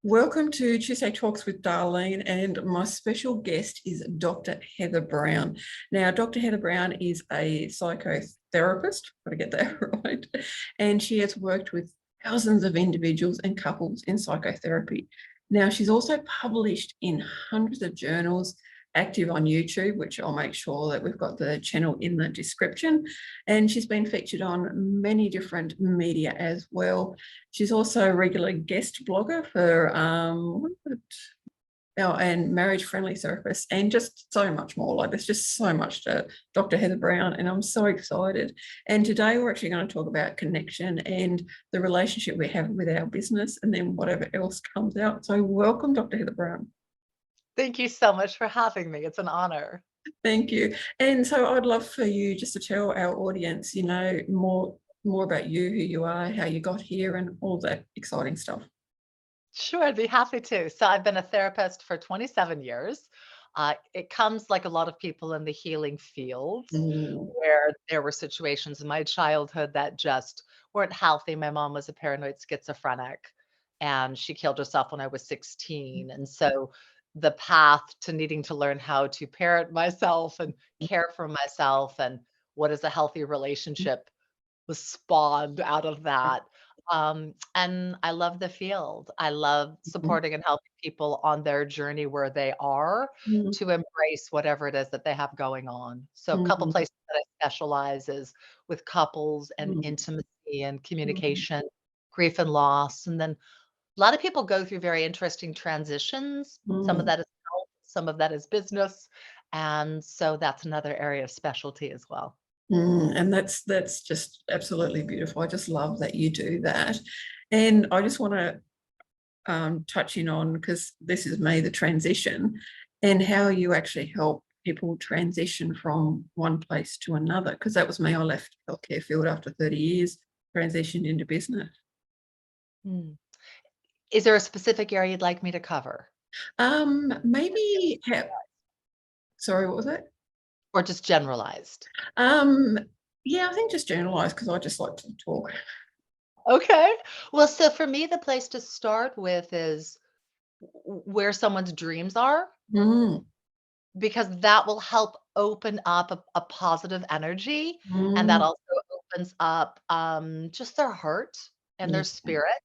Welcome to Tuesday Talks with Darleen, and my special guest is Dr. Heather Browne. Now, Dr. Heather Browne is a psychotherapist, got to get that right, and she has worked with thousands of individuals and couples in psychotherapy. Now, she's also published in hundreds of journals, active on YouTube, which I'll make sure that we've got the channel in the description, and she's been featured on many different media as well. She's also a regular guest blogger for and marriage-friendly therapists, and just so much more. Like, there's just so much to Dr. Heather Browne, and I'm so excited. And today we're actually going to talk about connection and the relationship we have with our business, and then whatever else comes out. So welcome, Dr. Heather Browne. Thank you so much for having me. It's an honor. Thank you. And so I'd love for you just to tell our audience, more about you, who you are, how you got here, and all that exciting stuff. Sure, I'd be happy to. So I've been a therapist for 27 years. It comes like a lot of people in the healing fields where there were situations in my childhood that just weren't healthy. My mom was a paranoid schizophrenic and she killed herself when I was 16. And so the path to needing to learn how to parent myself and care for myself and what is a healthy relationship was spawned out of that. And I love the field. I love supporting and helping people on their journey where they are to embrace whatever it is that they have going on. So a couple places that I specialize is with couples and intimacy and communication, grief and loss. And then a lot of people go through very interesting transitions. Some of that is health, some of that is business. And so that's another area of specialty as well. And that's just absolutely beautiful. I just love that you do that. And I just want to touch in on, because this is me, the transition, and how you actually help people transition from one place to another. Because that was me. I left the healthcare field after 30 years, transitioned into business. Mm. Is there a specific area you'd like me to cover? Maybe, sorry, what was that? Or just generalized? Yeah, I think just generalize, because I just like to talk. Okay. Well, so for me, the place to start with is where someone's dreams are, Mm, because that will help open up a positive energy. And that mm, also opens up just their heart and yeah, their spirit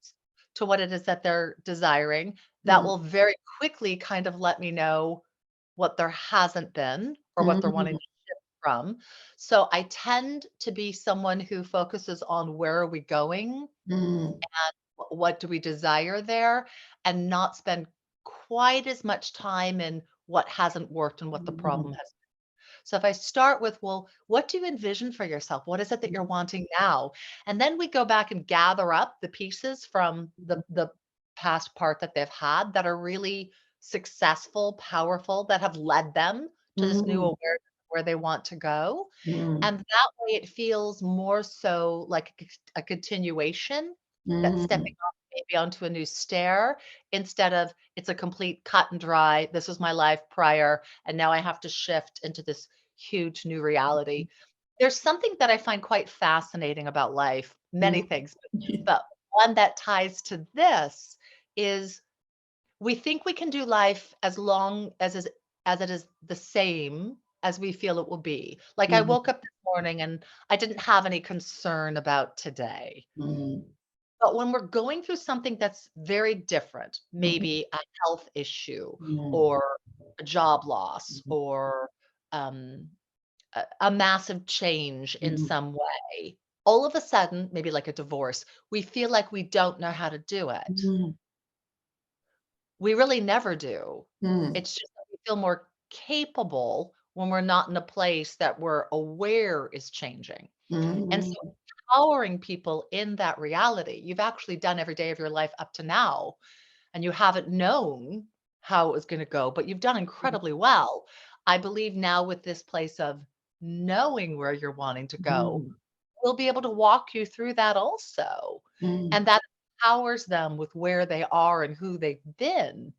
to what it is that they're desiring. That mm, will very quickly kind of let me know what there hasn't been or what they're wanting mm, to shift from. So I tend to be someone who focuses on where are we going, mm, what do we desire there, and not spend quite as much time in what hasn't worked and what the mm, problem has. So if I start with, well, what do you envision for yourself? What is it that you're wanting now? And then we go back and gather up the pieces from the past part that they've had that are really successful, powerful, that have led them to this new mm, awareness of where they want to go. mm, And that way it feels more so like a continuation, that mm, stepping off maybe onto a new stair instead of it's a complete cut and dry. This was my life prior, and now I have to shift into this huge new reality. There's something that I find quite fascinating about life, many mm. things, but one that ties to this is we think we can do life as long as it is the same as we feel it will be. Like I woke up this morning and I didn't have any concern about today. Mm, But when we're going through something that's very different, mm, maybe a health issue mm, or a job loss or um, a massive change in mm, some way, all of a sudden, maybe like a divorce, we feel like we don't know how to do it. mm, We really never do. mm, It's just that we feel more capable when we're not in a place that we're aware is changing. And so mm, empowering people in that reality, you've actually done every day of your life up to now, and you haven't known how it was going to go, but you've done incredibly well. I believe now with this place of knowing where you're wanting to go, mm, we'll be able to walk you through that also. mm. And that empowers them with where they are and who they've been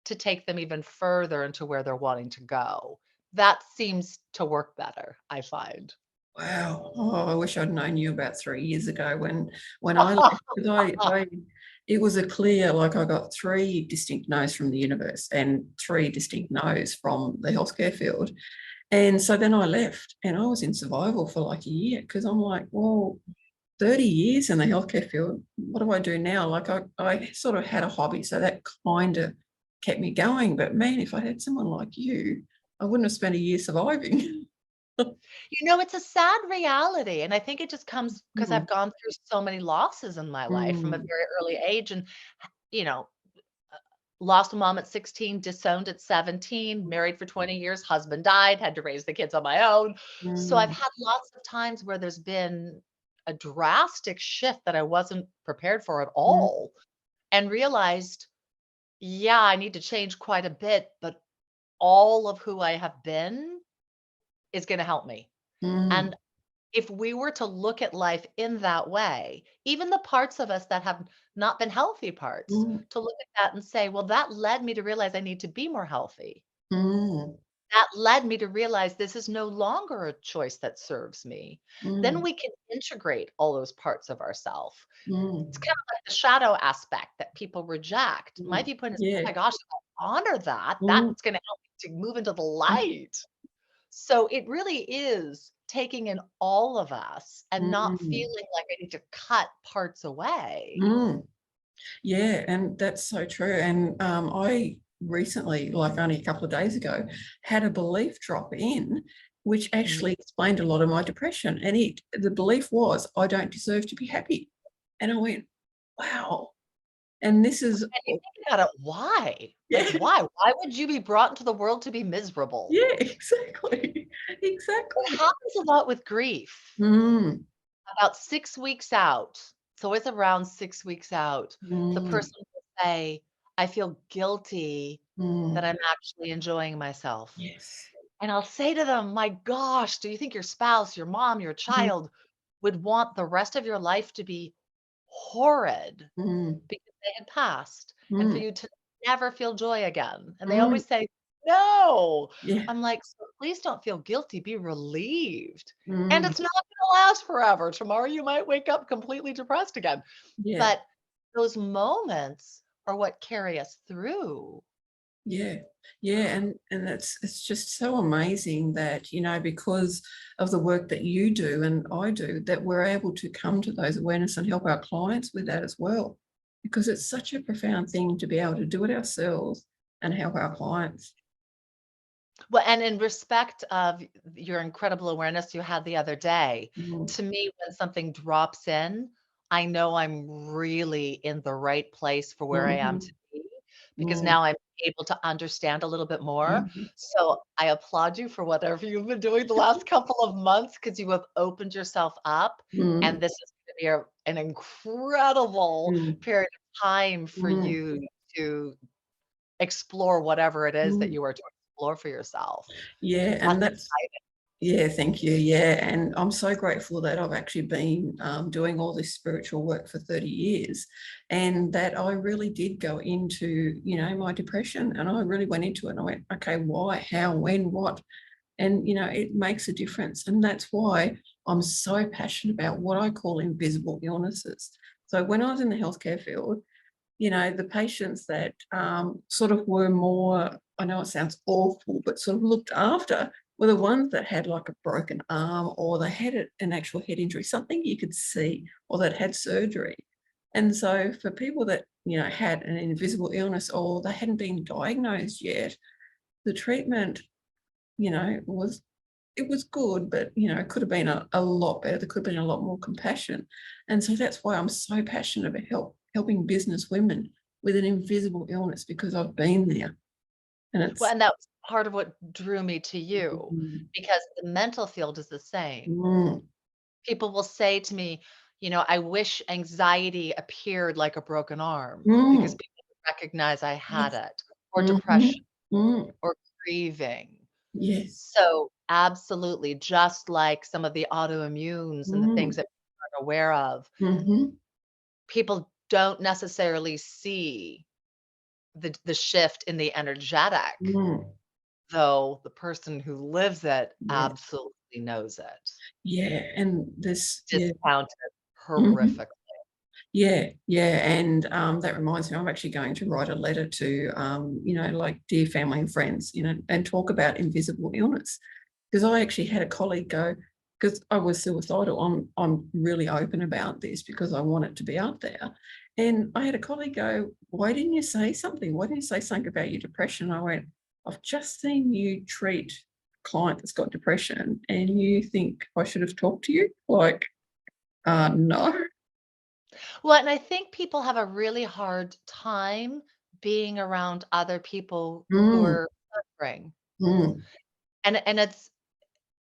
to take them even further into where they're wanting to go. That seems to work better, I find. Wow. Oh, I wish I'd known you about 3 years ago when I left, because I it was a clear, like I got 3 distinct no's from the universe and 3 distinct no's from the healthcare field. And so then I left and I was in survival for like a year because I'm like, well, 30 years in the healthcare field, what do I do now? Like I sort of had a hobby, so that kind of kept me going. But man, if I had someone like you, I wouldn't have spent a year surviving. It's a sad reality, and I think it just comes because Mm, I've gone through so many losses in my life from a mm, very early age and, you know, lost a mom at 16, disowned at 17, married for 20 years, husband died, had to raise the kids on my own. So I've mm, had lots of times where there's been a drastic shift that I wasn't prepared for at mm, all and realized, yeah, I need to change quite a bit, but all of who I have been is going to help me. mm, And if we were to look at life in that way, even the parts of us that have not been healthy parts, mm, to look at that and say, well, that led me to realize I need to be more healthy. mm, That led me to realize this is no longer a choice that serves me. Then mm, we can integrate all those parts of ourself. It's mm, kind of like the shadow aspect that people reject. My mm. viewpoint is, oh Yeah. my gosh, if I honor that, Mm, that's going to help me to move into the mm, light. So it really is taking in all of us and not mm, feeling like I need to cut parts away. mm. Yeah, and that's so true. And I recently, like only a couple of days ago, had a belief drop in, which Mm. actually explained a lot of my depression. And the belief was, I don't deserve to be happy. And I went, wow. And this is, And you think about it, why? Like, yeah, why? Why would you be brought into the world to be miserable? yeah, exactly, It exactly. happens a lot with grief. Mm, About 6 weeks out, it's always around 6 weeks out, the mm, person will say, "I feel guilty that mm, I'm actually enjoying myself." yes. And I'll say to them, "My gosh, do you think your spouse, your mom, your Mm, child would want the rest of your life to be horrid mm, because they had passed and for mm, you to never feel joy again?" And they mm, always say, "No." yeah. I'm like, "So please don't feel guilty, be relieved. And Mm, it's not gonna last forever. Tomorrow you might wake up completely depressed again." yeah. But those moments are what carry us through. Yeah, yeah, and it's just so amazing that, because of the work that you do and I do, that we're able to come to those awareness and help our clients with that as well. Because it's such a profound thing to be able to do it ourselves and help our clients. Well, and in respect of your incredible awareness you had the other day, Mm, to me, when something drops in, I know I'm really in the right place for where I am mhm, to be because mm, now I'm able to understand a little bit more. mhm, So I applaud you for whatever you've been doing the last couple of months because you have opened yourself up. mm, And this is going to be an incredible mm, period of time for mm, you to explore whatever it is that mm. you are to explore for yourself. Yeah, That's and that's exciting. Yeah, thank you. Yeah, and I'm so grateful that I've actually been doing all this spiritual work for 30 years and that I really did go into, my depression and I really went into it and I went, okay, why, how, when, what? And, it makes a difference. And that's why I'm so passionate about what I call invisible illnesses. So when I was in the healthcare field, the patients that sort of were more, I know it sounds awful, but sort of looked after were the ones that had like a broken arm or they had an actual head injury, something you could see, or that had surgery. And so for people that, had an invisible illness or they hadn't been diagnosed yet, the treatment, was it was good, but it could have been a lot better. There could have been a lot more compassion. And so that's why I'm so passionate about helping business women with an invisible illness because I've been there. And Well, it's and that was part of what drew me to you mm, because the mental field is the same. mm, People will say to me, "I wish anxiety appeared like a broken arm because mm, people would recognize I had yes. it, or Mhm, depression, mm, or grieving." yes. So, absolutely, just like some of the autoimmunes and the things Mm, that people aren't aware of, mhm, people don't necessarily see the shift in the energetic. mm, Though the person who lives it yes. absolutely knows it. Yeah, and this yeah. Discounted Mhm. horrifically. Yeah, yeah, and that reminds me, I'm actually going to write a letter to, like dear family and friends, and talk about invisible illness. Because I actually had a colleague go, because I was suicidal, I'm really open about this because I want it to be out there. And I had a colleague go, why didn't you say something? Why didn't you say something about your depression? I went, I've just seen you treat a client that's got depression and you think I should have talked to you? Like, no. Well, and I think people have a really hard time being around other people who Mm, are suffering. mm, And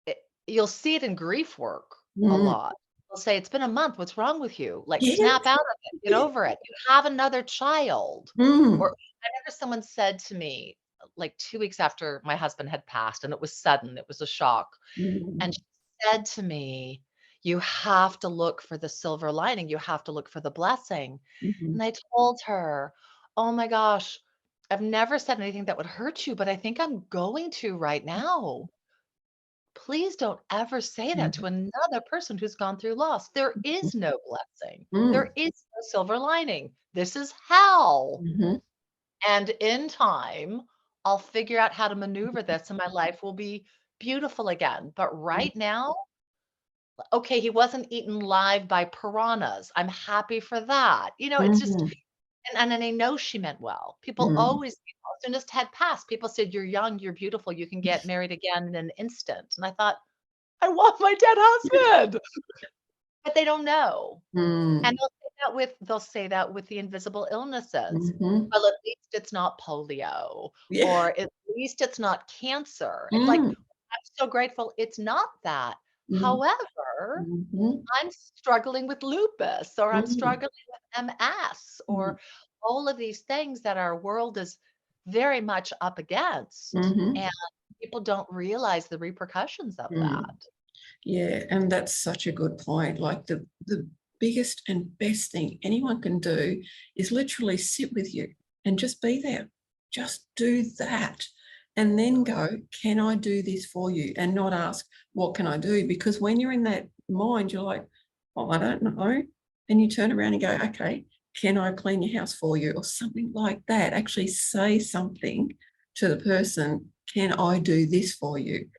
it, you'll see it in grief work a mm. lot. They'll say, "It's been a month. What's wrong with you? Like, Yes, snap out of it. Get yes. over it. You have another child." Or Mm, I remember someone said to me, like 2 weeks after my husband had passed, and it was sudden, it was a shock. mm, And she said to me, "You have to look for the silver lining. You have to look for the blessing." mhm, And I told her, "Oh my gosh, I've never said anything that would hurt you, but I think I'm going to right now. Please don't ever say that to mhm, another person who's gone through loss. There is no blessing. mm, There is no silver lining. This is hell. mhm, And in time, I'll figure out how to maneuver this and my life will be beautiful again. But mhm, right now, okay, he wasn't eaten live by piranhas. I'm happy for that. It's just, mhm, and I know she meant well. People mm. always, as soon as Ted passed, people said, "You're young, you're beautiful, you can get married again in an instant." And I thought, I want my dead husband, but they don't know. And Mm, they'll say that with the invisible illnesses. mhm. Well, at least it's not polio, Yeah. or at least it's not cancer. It's like, Mm, I'm so grateful it's not that. mm, However, mhm, I'm struggling with lupus, or I'm mm, struggling with MS, mm, or all of these things that our world is very much up against, mhm, and people don't realize the repercussions of mm. that. Yeah, and that's such a good point. Like the biggest and best thing anyone can do is literally sit with you and just be there. Just do that. And then go, can I do this for you? And not ask, what can I do? Because when you're in that mind, you're like, oh, I don't know. And you turn around and go, okay, can I clean your house for you? Or something like that. Actually say something to the person, can I do this for you?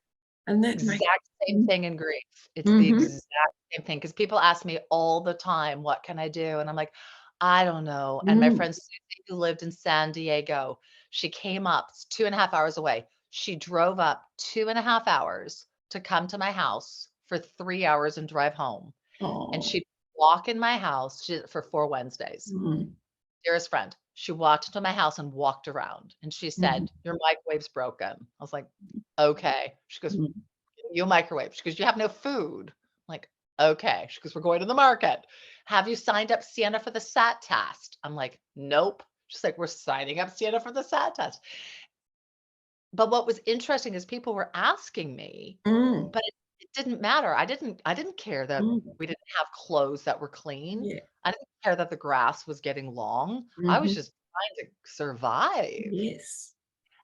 And that makes Exact same thing in grief. It's the mm-hmm. exact same thing, because people ask me all the time, "What can I do?" And I'm like, "I don't know." And my Mm. friend Susie, who lived in San Diego, she came up, it's 2.5 hours away. She drove up 2.5 hours to come to my house for 3 hours and drive home. And Oh. she'd walk in my house for 4 Wednesdays. Mm. Dearest friend, she walked into my house and walked around, and she Mhm. said, "Your microwave's broken." I was like, "Okay." She goes, Mm. "You microwave." She goes, "You have no food." I'm like, "Okay." She goes, "We're going to the market. Have you signed up Sienna for the SAT test?" I'm like, "Nope." She's like, "We're signing up Sienna for the SAT test." But what was interesting is people were asking me, Mm. but it didn't matter. I didn't care that Mm. we didn't have clothes that were clean. Yeah. I didn't care that the grass was getting long. I was Mhm. just trying to survive. Yes.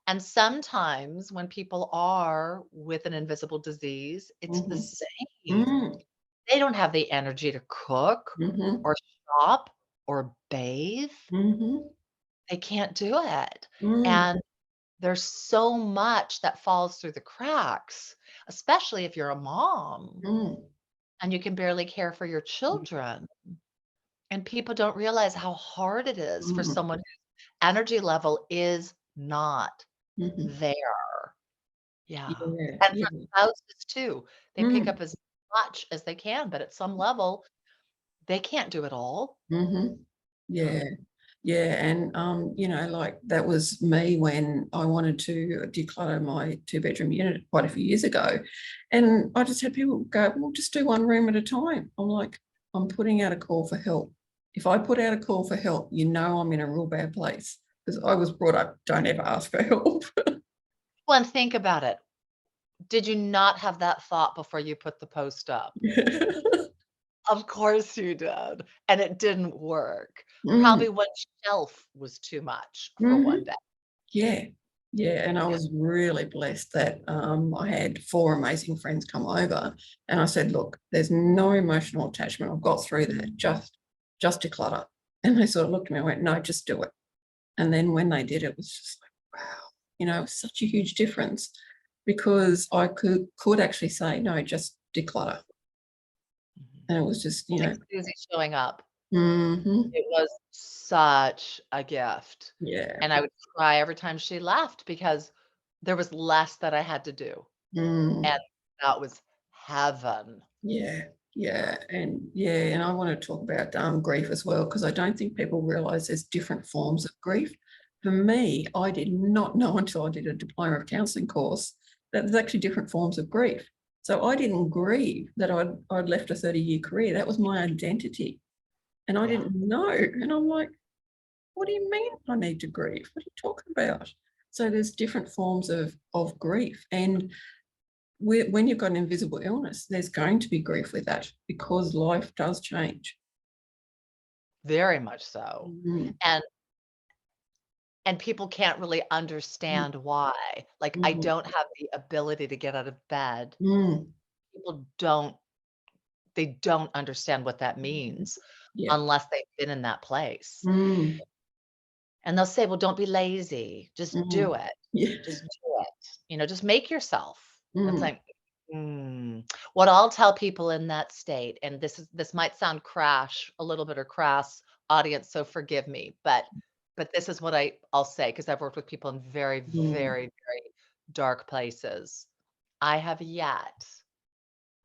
And sometimes when people are with an invisible disease, it's the Mhm. same. Mm. They don't have the energy to cook Mhm. or shop or bathe. Mhm. They can't do it. Mm. And there's so much that falls through the cracks, especially if you're a mom Mm. and you can barely care for your children. And people don't realize how hard it is for Mm. someone whose energy level is not Mhm. there. Yeah. Yeah. And Yeah. for spouses too. They pick Mm. up as much as they can, but at some level, they can't do it all. Mhm. Yeah. Yeah. Yeah, and, like, that was me when I wanted to declutter my two-bedroom unit quite a few years ago, and I just had people go, "Well, just do one room at a time." I'm like, "I'm putting out a call for help. If I put out a call for help, I'm in a real bad place because I was brought up, don't ever ask for help." Well, and think about it. Did you not have that thought before you put the post up? Of course you did, and it didn't work. Mm, Probably one shelf was too much for one mhm. day. Yeah. Yeah, and I Yeah. was really blessed that, I had 4 amazing friends come over, and I said, "Look, there's no emotional attachment. I've got through that. just declutter. And they sort of looked at me and went, no, just do it. And then when they did, it was just like, wow, it was such a huge difference, because I could actually say, no, just declutter. And it was just, Like Susie showing up. mhm, It was such a gift, yeah, and I would cry every time she left because there was less that I had to do, mm, and that was heaven. yeah, and I want to talk about grief as well, because I don't think people realise there's different forms of grief. For me, I did not know until I did a diploma of counselling course that there's actually different forms of grief. So I didn't grieve that I'd left a 30-year career. That was my identity. And I Yeah. didn't know. And I'm like, what do you mean I need to grieve? What are you talking about? So there's different forms of grief. And when you've got an invisible illness, there's going to be grief with that, because life does change. Very much so. Mm, And people can't really mm, understand why. Like, I mm, don't have the ability to get out of bed. mm, People don't they don't understand what that mm. means Yeah. unless they've been in that place. Mm, And they'll say, "Well, don't be lazy. Just mm. do it. Yeah. Just do it. Just make yourself." And it's Mm, like, what I'll tell people in that state, and this might sound a little bit or crass, audience, so forgive me, but this is what I'll say because I've worked with people in very, mm, very, very dark places. I have yet,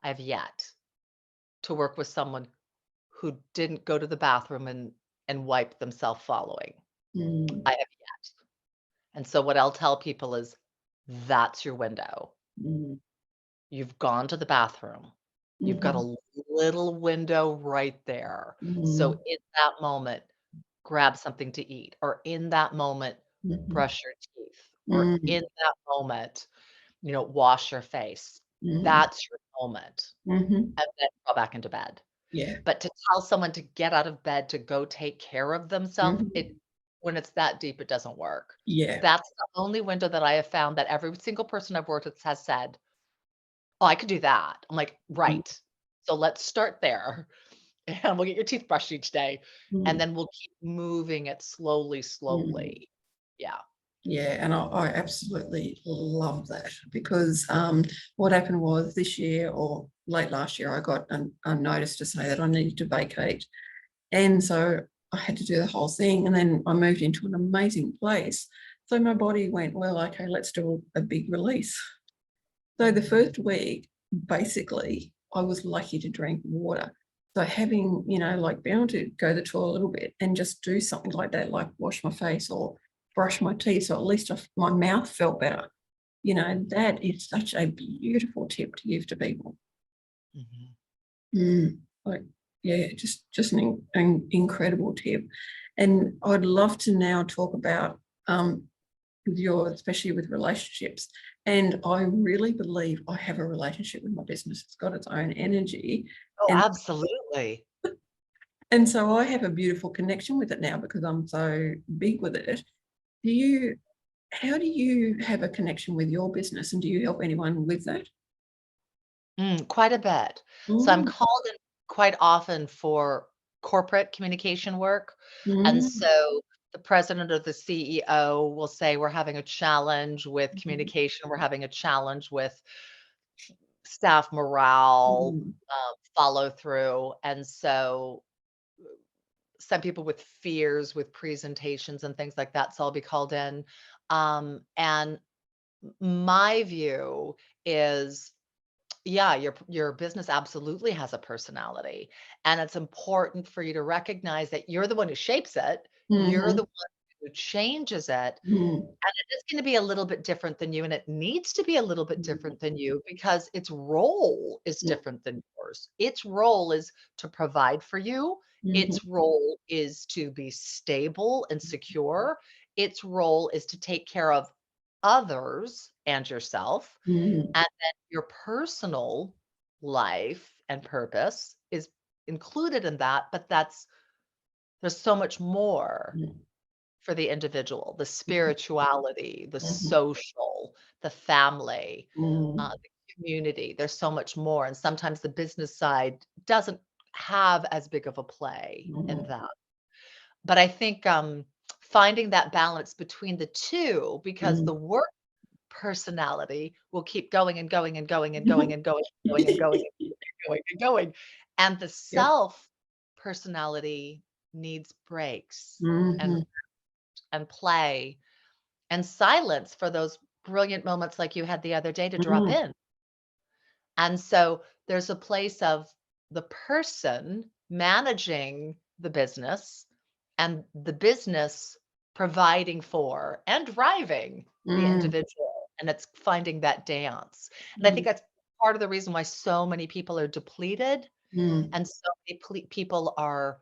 I have yet to work with someone who didn't go to the bathroom and wipe themselves following. mm, I have yet. And so what I'll tell people is that's your window. mm, You've gone to the bathroom. You've got mhm, a little window right there. So mm, in that moment, grab something to eat, or in that moment, mhm, brush your teeth, or mm, in that moment, wash your face. mm, That's your moment, mhm. and then go back into bed. Yeah. But to tell someone to get out of bed to go take care of themselves, Mhm. when it's that deep, it doesn't work. Yeah. That's the only window that I have found that every single person I've worked with has said, "Oh, I could do that." I'm like, Mm, "Right. So let's start there, and we'll get your teeth brushed each day, and mm, then we'll keep moving it slowly, mm. slowly." Yeah. Yeah, and I absolutely love that, because what happened was this year or late last year, I got a notice to say that I needed to vacate. And so I had to do the whole thing. And then I moved into an amazing place. So my body went, well, okay, let's do a big release. So the Mhm. first week, basically, I was lucky to drink water. So having, like being able to go to the toilet a little bit and just do something like that, like wash my face or brush my teeth, so at least my mouth felt better. That is such a beautiful tip to give to people. Mhm. Like, yeah, just an incredible tip. And I'd love to now talk about with especially with relationships. And I really believe I have a relationship with my business. It's got its own energy. Oh, And absolutely. and so I have a beautiful connection with it now, because I'm so big with it. Do you How do you have a connection with your business, and do you help anyone with that? Quite a bit. So I'm Mm, called in quite often for corporate communication work. And mm, so the president or the CEO will say, we're having a challenge with mhm, communication, we're having a challenge with staff morale, mm, follow through. And so some people with fears with presentations and things like that. So I'll be called in. And my view is, yeah, your business absolutely has a personality, and it's important for you to recognize that you're the one who shapes it. You're mhm, the one who changes it, mm, and it is gonna be a little bit different than you, and it needs to be a little bit mm, different than you because its role is mm, different than yours. Its role is to provide for you. mhm, Its role is to be stable and secure. Its role is to take care of others and yourself. mhm, And then your personal life and purpose is included in that, but there's so much more mm, for the individual, the mhm, spirituality, the mhm, social, the family, mm, the community. There's so much more. And sometimes the business side doesn't have as big of a play in Mhm. that. But I think finding that balance between the two, because the Mhm. work personality will keep going and going and going and going and going and going and going and going and going. And the Yep. self personality needs breaks and Mhm. play and silence for those brilliant moments like you had the other day to drop Mhm. in. And so there's a place of the person managing the business and the business providing for and driving the Mm. individual. And it's finding that dance. And I think Mm. that's part of the reason why so many people are depleted Mm. and so many people are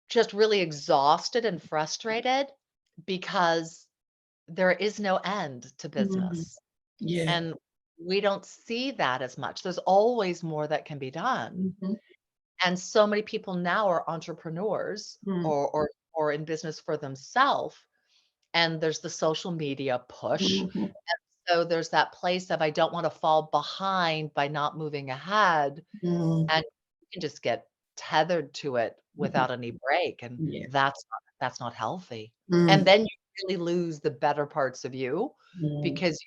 just really exhausted and frustrated because there is no end to Mhm. business. Yeah. And we don't see that as much. There's always more that can be done. Mhm. And so many people now are entrepreneurs Mm. or in business for themselves. And there's the social media push. Mhm. So there's that place of I don't want to fall behind by not moving ahead. Mm. And you can just get tethered to it Mhm. without any break. And Yeah. that's not healthy. And Mm. then you really lose the better parts of you Mm. because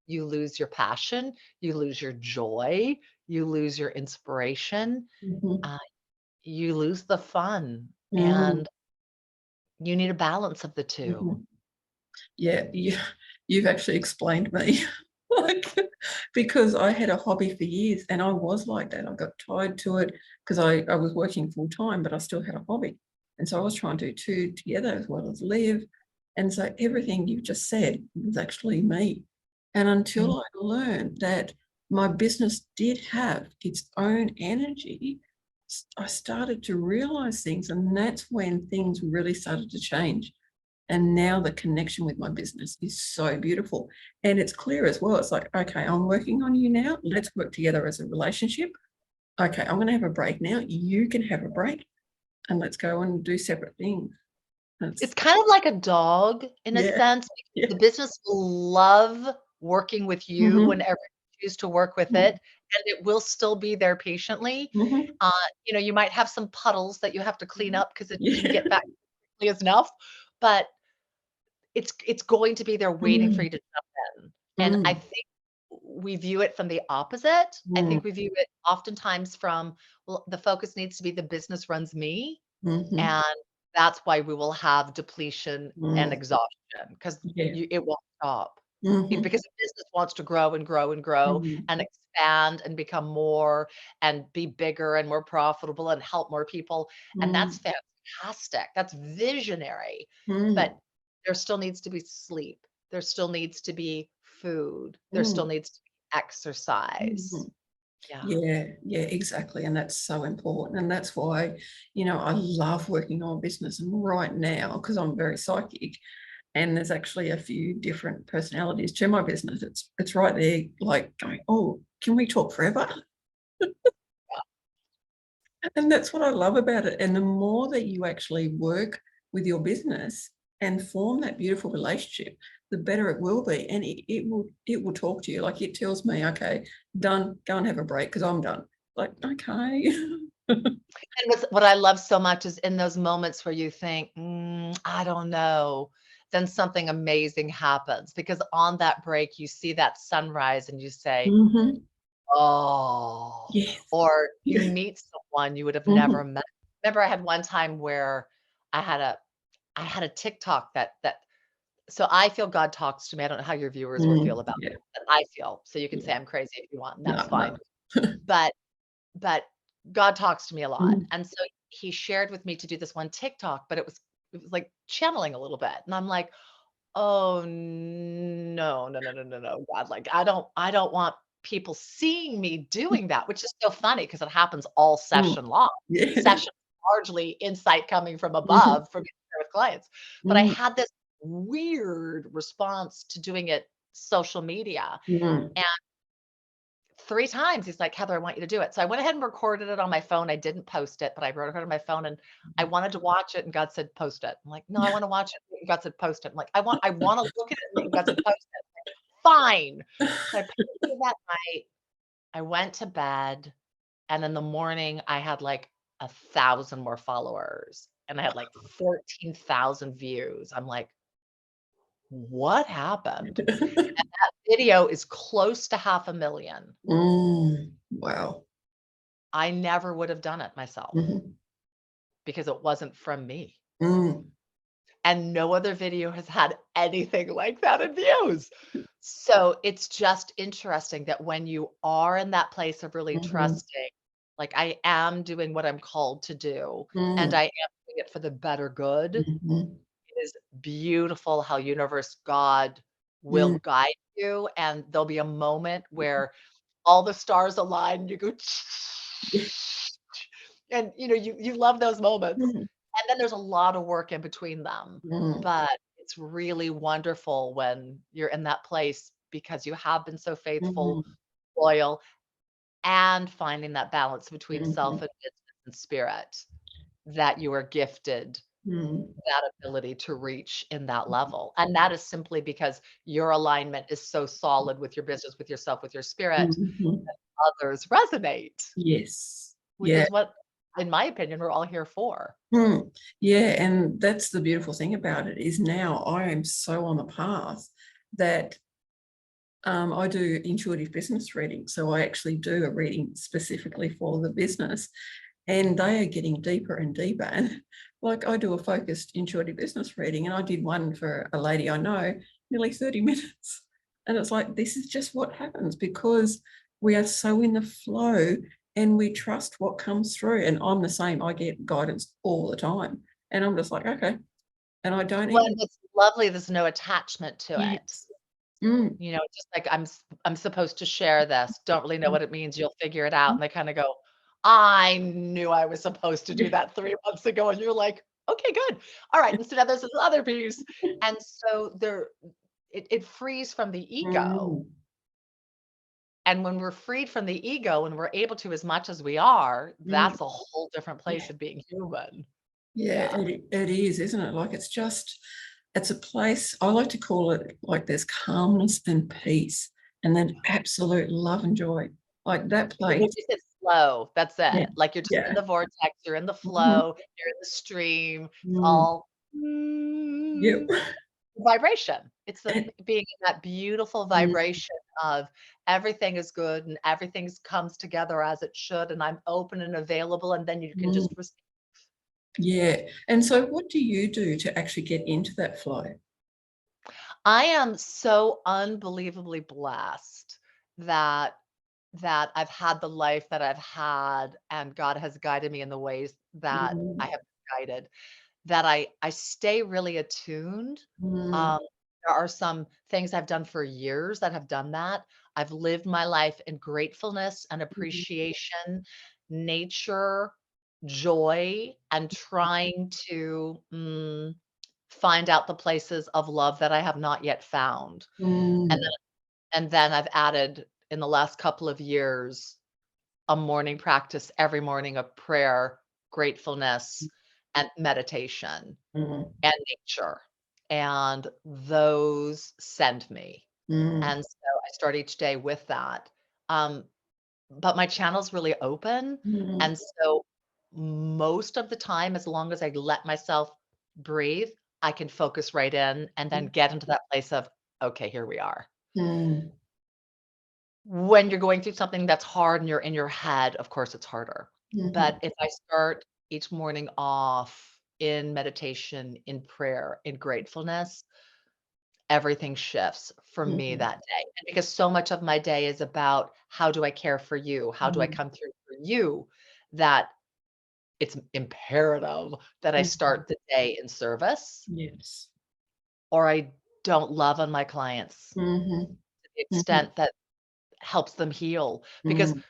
you lose your passion, you lose your joy, you lose your inspiration, Mhm. uh, you lose the fun, Mm. and you need a balance of the two. Mhm. Yeah, you've actually explained me. Like, because I had a hobby for years and I was like that. I got tied to it because I was working full time, but I still had a hobby. And so I was trying to do two together as well as live. And so everything you just said was actually me. And Mm. until I learned that my business did have its own energy, I started to realize things. And that's when things really started to change. And now the connection with my business is so beautiful. And it's clear as well. It's like, okay, I'm working on you now. Let's work together as a relationship. Okay, I'm going to have a break now. You can have a break and let's go and do separate things. It's That's, kind of like a dog in a yeah, sense, because yeah. the business will love working with you Mm-hmm, whenever you choose to work with it, and it will still be there patiently. mm-hmm, You might have some puddles that you have to clean up because it didn't yeah. get back quickly enough, but it's going to be there waiting for Mm, you to jump in. And I mm, think we view it from the opposite. I mm, think we view it oftentimes from, well, the focus needs to be the business runs me, mm-hmm, and that's why we will have depletion and mm, exhaustion because yeah. it won't stop. Mm-hmm, Because the business wants to grow and grow and grow mm, and expand and become more and be bigger and more profitable and help more people. And that's mm, fantastic. That's visionary. But mm, there still needs to be sleep. There still needs to be food. There still mm, needs to be exercise. mm. Yeah. Yeah, yeah, exactly. And that's so important. And that's why, I love working on business. And right now, because I'm very psychic and there's actually a few different personalities to my business, it's right there, like going, oh, can we talk forever? And that's what I love about it. And the more that you actually work with your business and form that beautiful relationship, the better it will be. And it will talk to you. Like it tells me, okay, done, go and have a break because I'm done. Like, okay. And what I love so much is in those moments where you think, I don't know, then something amazing happens because on that break, you see that sunrise and you say, Mhm. oh, Yes. or you Yeah. meet someone you would have never Mhm. met. Remember, I had one time where I had a I had a TikTok that so I feel God talks to me. I don't know how your viewers will feel about Yeah, it, but I feel. So you can yeah. say I'm crazy if you want, and that's No, fine. no. But but God talks to me a lot. Mhm. And so he shared with me to do this one TikTok, but it was like channeling a little bit. And I'm like, "Oh no, no, no, no, no, no, God. Like I don't want people seeing me doing that," which is so funny because it happens all Mm. session long. Yeah. Session largely insight coming from Mhm. above for me to share with clients. But I Mm. had this weird response to doing it social media. Mm. 3 times, he's like, "Heather, I want you to do it." So I went ahead and recorded it on my phone. I didn't post it, but I recorded it on my phone, and I wanted to watch it, and God said, "Post it." I'm like, "No, I wanna watch it." And God said, "Post it." I'm like, "I wanna look at it," and God said, "Post it." "Fine." So I posted it that night. I went to bed, and in the morning, I had, like, 1,000 more followers, and I had like 14,000 views. I'm like, what happened? Video is close to 500,000. Wow. I never would have done it myself Mhm. because it wasn't from me. Mm. And no other video has had anything like that in views. So it's just interesting that when you are in that place of really Mhm. trusting, like I am doing what I'm called to do, and Mm. I am doing it for the better good, it Mhm. is beautiful how universe, God will Mm. guide you, and there'll be a moment where all the stars align and you go Yeah. and you love those moments. Mhm. And then there's a lot of work in between them, Mm. but it's really wonderful when you're in that place because you have been so faithful, Mhm. loyal, and finding that balance between self Mhm. and business and spirit that you are gifted Mm. that ability to reach in that level. And that is simply because your alignment is so solid with your business, with yourself, with your spirit, Mhm. others resonate, Yes. which Yeah. is what, in my opinion, we're all here for. Mm. Yeah, and that's the beautiful thing about it is now I am so on the path that I do intuitive business reading. So I actually do a reading specifically for the business, and they are getting deeper and deeper. And like I do a focused intuitive business reading, and I did one for a lady I know, nearly 30 minutes. And it's like, this is just what happens because we are so in the flow and we trust what comes through. And I'm the same, I get guidance all the time. And I'm just like, okay. And I don't Well, even, and it's lovely, there's no attachment to it. yes. Mm, Just like I'm supposed to share this, don't really know mm, what it means, you'll figure it out, and they kinda go, "I knew I was supposed to do yeah. that 3 months ago," and you're like, "Okay, good. Alright, and so now there's this other piece," and so it frees from the ego, Mm, and when we're freed from the ego and we're able to as much as we are, mm. that's a whole different place Yeah. of being human. Yeah, Yeah. it is, isn't it? Like it's just, it's a place, I like to call it like there's calmness and peace and then absolute love and joy. Like that Well, place. just it's flow, that's Yeah. it. Like, you're just in Yeah. the vortex, you're in the Mhm. flow, you're in the stream, it's Mm. all Yep. vibration. It's the And being in that beautiful mm, vibration of everything is good and everything's comes together as it should, and I'm open and available, and then you can mm, just receive. yeah. And so what do you do to actually get into that flow? I am so unbelievably blessed that I've had the life that I've had, and God has guided me in the ways that I Mm, have been guided. That I stay really attuned. mm, Um, there are some things I've done for years that have done that. I've lived my life in gratefulness and mhm, appreciation, nature, joy, and trying to, find out the places of love that I have not yet found. And mm, then I've added in the last couple of years a morning practice every morning of prayer, gratefulness, and meditation mm, and nature, and those send me, mm, and so I start each day with that, um, but my channel's really open, mm, and so most of the time, as long as I let myself breathe, I can focus right in and then get into that place of, "Okay, here we are." mm, When you're going through something that's hard and you're in your head, of course, it's harder. But mhm, if I start each morning off in meditation, in prayer, in gratefulness, everything shifts for me mhm, that day. And because so much of my day is about how do I care for you? How do I mm, come through for you? That it's imperative that I mhm. start the day in service Yes. or I don't love on my clients Mhm, to the mhm, extent that helps them heal. Because mm,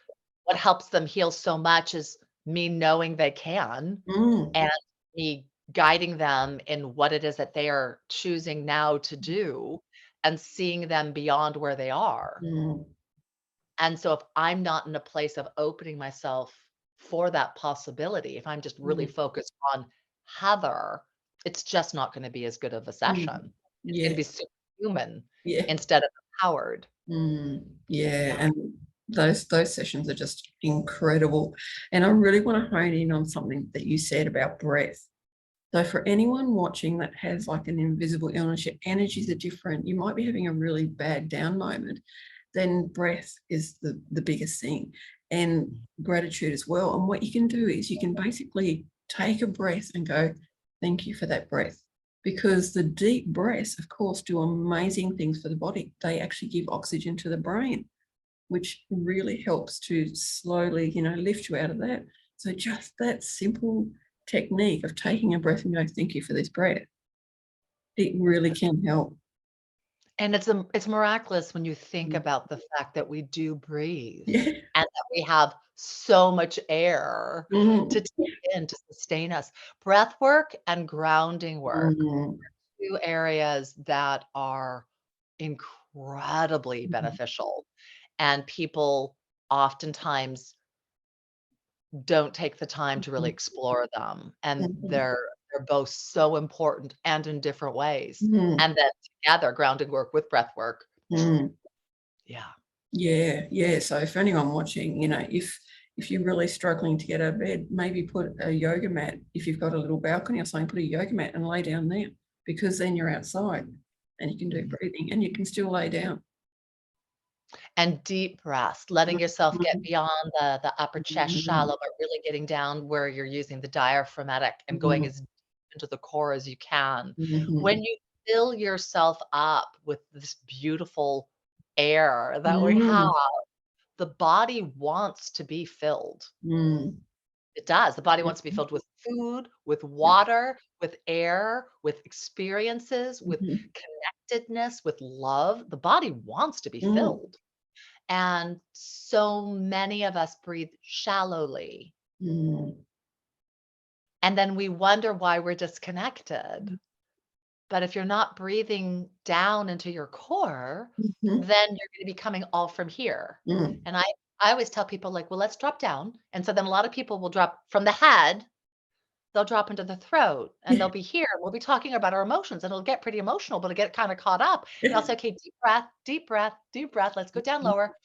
what helps them heal so much is me knowing they can mm, and me guiding them in what it is that they are choosing now to do and seeing them beyond where they are. mm, And so if I'm not in a place of opening myself for that possibility, if I'm just really mm, focused on Heather, it's just not going to be as good of a mm. session. It's going to Yeah, be superhuman yeah. instead of empowered. Mm, yeah, Yeah. and Those sessions are just incredible. And I really want to hone in on something that you said about breath. So for anyone watching that has like an invisible illness, your energies are different, you might be having a really bad down moment, then breath is the biggest thing, and gratitude as well. And what you can do is you can basically take a breath and go, thank you for that breath. Because the deep breaths, of course, do amazing things for the body. They actually give oxygen to the brain, which really helps to slowly, lift you out of that. So just that simple technique of taking a breath and going, thank you for this breath, it really can help. And it's miraculous when you think about the fact that we do breathe Yeah. and that we have so much air to Mm. take in to sustain us. Breath work and grounding work, Mm. 2 areas that are incredibly Mhm. beneficial, and people oftentimes don't take the time to really Mhm. explore them, and Mhm. they're both so important and in different ways, Mm. and then together, grounding work with breath work. Mm. Yeah. Yeah, yeah. So for anyone watching, if you're really struggling to get out of bed, maybe put a yoga mat. If you've got a little balcony or something, put a yoga mat and lay down there, because then you're outside and you can do Mhm. breathing and you can still lay down. And deep breaths, letting yourself get Mhm. beyond the upper chest Mhm. shallow, but really getting down where you're using the diaphragmatic and going Mhm. as deep into the core as you can. Mhm. When you fill yourself up with this beautiful air that we have, Mm. the body wants to be filled. Mm. It does. The body wants to be Mhm. filled with food, with Yeah. water, with air, with experiences, with Mhm. connectedness, with love. The body wants to be Mm. filled. And so many of us breathe shallowly. Mm. And then we wonder why we're disconnected. But if you're not breathing down into your core, Mhm. then you're going to be coming all from here. Mm. And I always tell people, like, well, let's drop down. And so then a lot of people will drop from the head, they'll drop into the throat and Yeah. they'll be here. We'll be talking about our emotions and it'll get pretty emotional, but it'll get kind of caught up. And I'll say, okay, deep breath, deep breath, deep breath. Let's go down lower.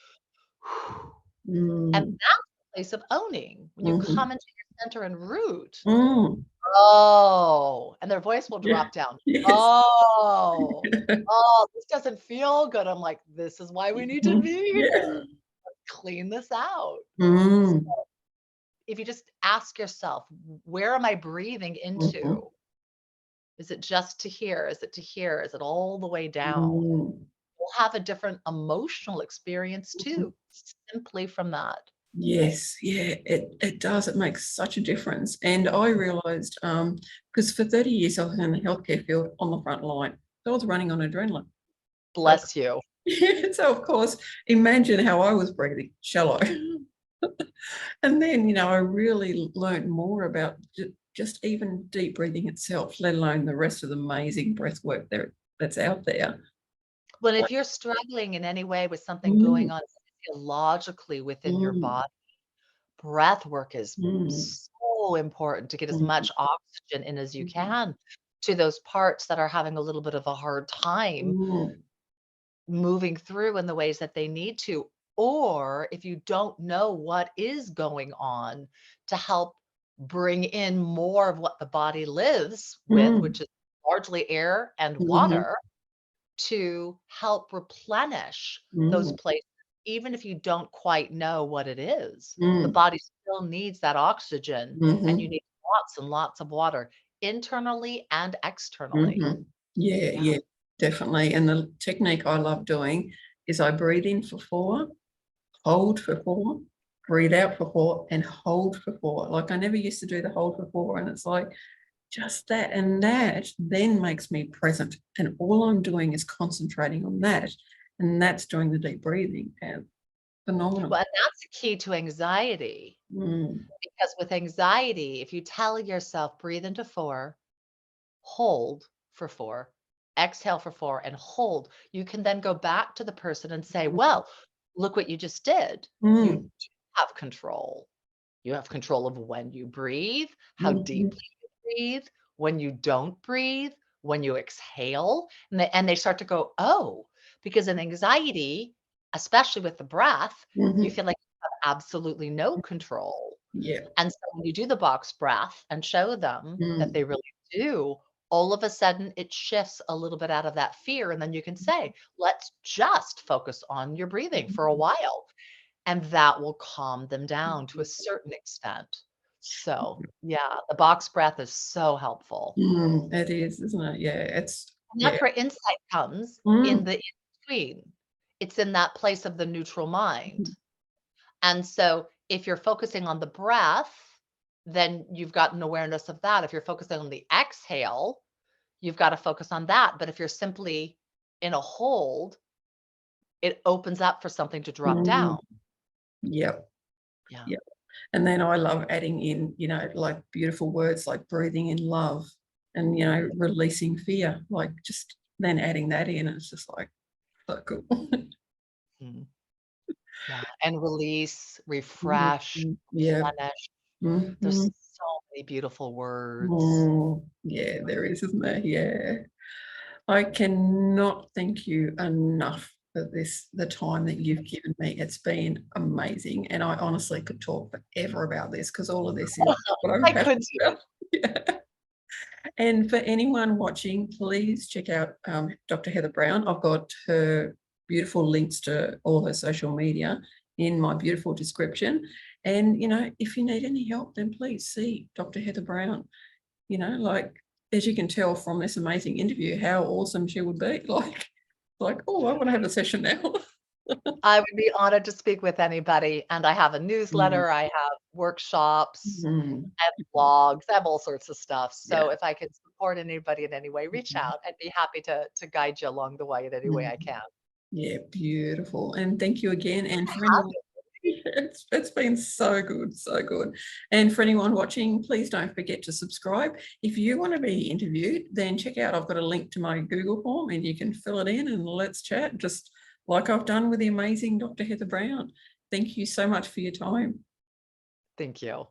And Mm. that's the place of owning. When you Mhm. come into your center and root, Mm. oh, and their voice will Yeah. drop down. Yes. Oh, oh, this doesn't feel good. I'm like, this is why we need to Mhm. be Yeah. here. Clean this out. So Mm. if you just ask yourself, where am I breathing Mhm. into? Is it just to here? Is it to here? Is it all the way down? Mm. We'll have a different emotional experience Mhm. too, simply from that. Yes, yeah, it does. It makes such a difference. And I realized, because for 30 years I was in the healthcare field on the front line. So I was running on adrenaline. So, Bless you. so of course, imagine how I was breathing, shallow. And then, I really learned more about just even deep breathing itself, let alone the rest of the amazing breath work that's out there. Well, if you're struggling in any way with something Mm. going on physiologically within your Mm. body, breath work is Mm. so important to get as Mm. much oxygen in as you Mhm. can to those parts that are having a little bit of a hard time Mm. moving through in the ways that they need to. Or if you don't know what is going on, to help bring in more of what the body lives with, Mm. which is largely air and Mhm. water, to help replenish those Mm. places, even if you don't quite know what it is. The Mm. body still needs that oxygen, and you Mhm. need lots and lots of water internally and externally. Mhm. Yeah, Yeah. yeah, definitely. And the technique I love doing is I breathe in for 4, hold for 4, breathe out for 4, and hold for 4. Like, I never used to do the hold for 4, and it's like just that, and that then makes me present, and all I'm doing is concentrating on that, and that's doing the deep breathing, and phenomenal. Well, and that's the key to anxiety, Mm. because with anxiety, if you tell yourself, breathe into 4, hold for 4, exhale for 4, and hold, you can then go back to the person and say, well, look what you just did. You Mm. do have control. You have control of when you breathe, how Mhm. deeply you breathe, when you don't breathe, when you exhale, and they start to go, "Oh," because in anxiety, especially with the breath, you Mhm. feel like you have absolutely no control. Yeah. And so when you do the box breath and show them that Mm. they really do, all of a sudden it shifts a little bit out of that fear. And then you can say, let's just focus on your breathing for a while. And that will calm them down to a certain extent. So, yeah, the box breath is so helpful. It is, isn't it? Yeah, it's And yeah. that's where insight comes in Mm. the in between. It's in that place of the neutral mind. And so if you're focusing on the breath, then you've got an awareness of that. If you're focusing on the exhale, you've got to focus on that. But if you're simply in a hold, it opens up for something to drop Mm. down. Yep. Yeah. Yep. And then I love adding in, like beautiful words like breathing in love and, releasing fear, like just then adding that in. It's just like so cool. Mhm. Yeah. And release, refresh, Mhm. Yeah. replenish. There's Mhm. so many beautiful words. Yeah, there is, isn't there? Yeah. I cannot thank you enough for the time that you've given me. It's been amazing. And I honestly could talk forever about this because all of this is what I'm I could passionate too. about. Yeah. And for anyone watching, please check out Dr. Heather Browne. I've got her beautiful links to all her social media in my beautiful description. And, if you need any help, then please see Dr. Heather Browne. Like, as you can tell from this amazing interview, how awesome she would be. Like, oh, I want to have a session now. I would be honored to speak with anybody, and I have a Mm, newsletter, I have workshops, mm, I have blogs, I have all sorts of stuff. So yeah. if I can support anybody in any way, reach Mhm, out. I'd be happy to guide you along the way in any way mm. I can. Yeah, beautiful. And thank you again. And for Have anyone, it's been so good, so good. And for anyone watching, please don't forget to subscribe. If you want to be interviewed, then check out, I've got a link to my Google form and you can fill it in and let's chat, just like I've done with the amazing Dr. Heather Browne. Thank you so much for your time. Thank you.